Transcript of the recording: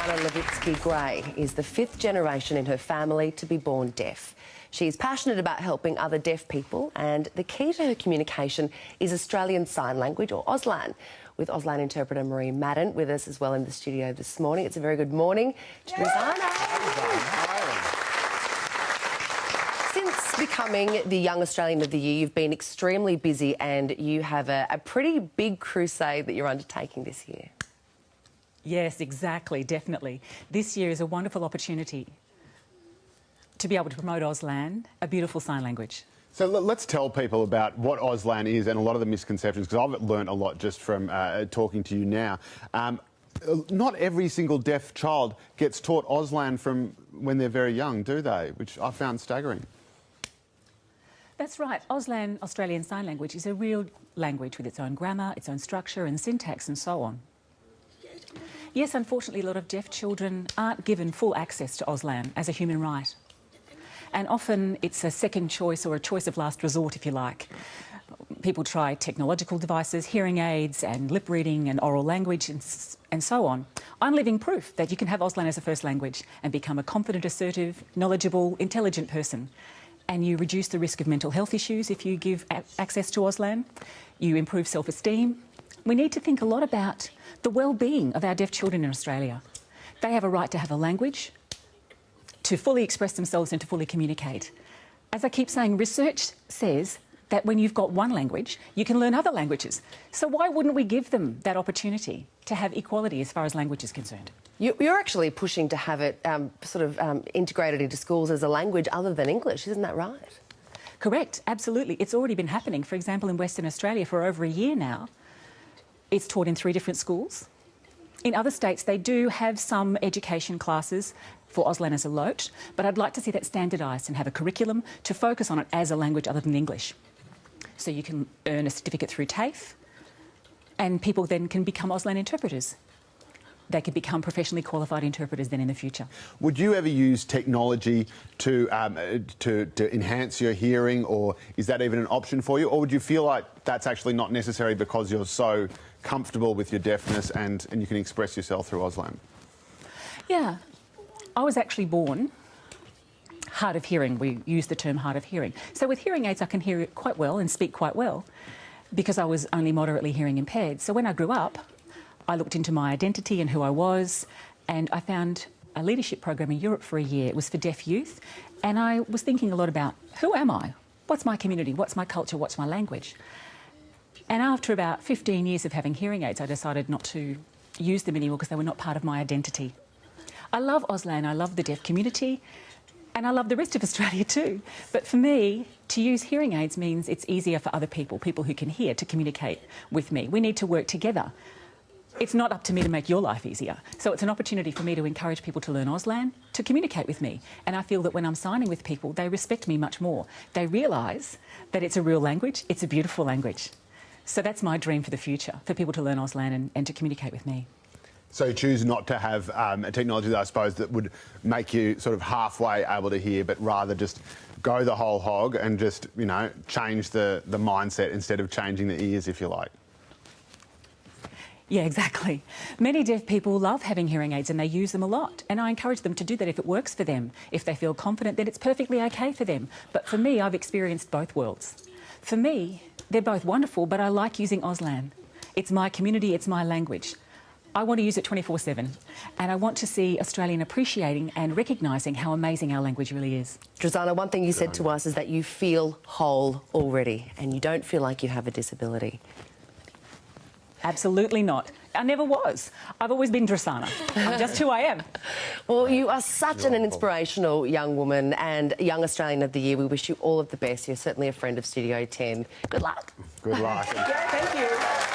Drisana Levitzke-Gray is the fifth generation in her family to be born deaf. She's passionate about helping other deaf people, and the key to her communication is Australian Sign Language, or Auslan. With Auslan interpreter Marie Madden with us as well in the studio this morning. It's a very good morning to Drisana. Since becoming the Young Australian of the Year, you've been extremely busy and you have a pretty big crusade that you're undertaking this year. Yes, exactly, definitely. This year is a wonderful opportunity to be able to promote Auslan, a beautiful sign language. So let's tell people about what Auslan is and a lot of the misconceptions, because I've learned a lot just from talking to you now. Not every single deaf child gets taught Auslan from when they're very young, do they? Which I found staggering. That's right. Auslan, Australian Sign Language, is a real language with its own grammar, its own structure and syntax and so on. Yes, unfortunately, a lot of deaf children aren't given full access to Auslan as a human right. And often it's a second choice or a choice of last resort, if you like. People try technological devices, hearing aids and lip reading and oral language and so on. I'm living proof that you can have Auslan as a first language and become a confident, assertive, knowledgeable, intelligent person. And you reduce the risk of mental health issues if you give access to Auslan. You improve self-esteem. We need to think a lot about the well-being of our deaf children in Australia. They have a right to have a language, to fully express themselves and to fully communicate. As I keep saying, research says that when you've got one language, you can learn other languages. So why wouldn't we give them that opportunity to have equality as far as language is concerned? You're actually pushing to have it integrated into schools as a language other than English, isn't that right? Correct, absolutely. It's already been happening. For example, in Western Australia for over a year now, it's taught in 3 different schools. In other states, they do have some education classes for Auslan as a LOT, but I'd like to see that standardised and have a curriculum to focus on it as a language other than English. So you can earn a certificate through TAFE, and people then can become Auslan interpreters. They could become professionally qualified interpreters then in the future. Would you ever use technology to enhance your hearing, or is that even an option for you? Or would you feel like that's actually not necessary because you're so comfortable with your deafness and you can express yourself through Auslan? Yeah. I was actually born hard of hearing. We use the term hard of hearing. So with hearing aids, I can hear it quite well and speak quite well because I was only moderately hearing impaired. So when I grew up, I looked into my identity and who I was, and I found a leadership program in Europe for a year. It was for deaf youth, and I was thinking a lot about who am I? What's my community? What's my culture? What's my language? And after about 15 years of having hearing aids, I decided not to use them anymore because they were not part of my identity. I love Auslan, I love the deaf community, and I love the rest of Australia too. But for me, to use hearing aids means it's easier for other people, people who can hear, to communicate with me. We need to work together. It's not up to me to make your life easier. So it's an opportunity for me to encourage people to learn Auslan, to communicate with me. And I feel that when I'm signing with people, they respect me much more. They realise that it's a real language, it's a beautiful language. So that's my dream for the future, for people to learn Auslan and to communicate with me. So you choose not to have a technology that I suppose that would make you sort of halfway able to hear, but rather just go the whole hog and just, you know, change the mindset instead of changing the ears, if you like. Yeah, exactly. Many deaf people love having hearing aids and they use them a lot. And I encourage them to do that if it works for them. If they feel confident, then it's perfectly okay for them. But for me, I've experienced both worlds. For me, they're both wonderful, but I like using Auslan. It's my community, it's my language. I want to use it 24/7. And I want to see Australian appreciating and recognising how amazing our language really is. Drisana, one thing you said to us is that you feel whole already and you don't feel like you have a disability. Absolutely not. I never was. I've always been Drisana. I'm just who I am. Well, you are such an inspirational young woman and Young Australian of the Year. We wish you all of the best. You're certainly a friend of Studio 10. Good luck. Good luck. Yeah, thank you.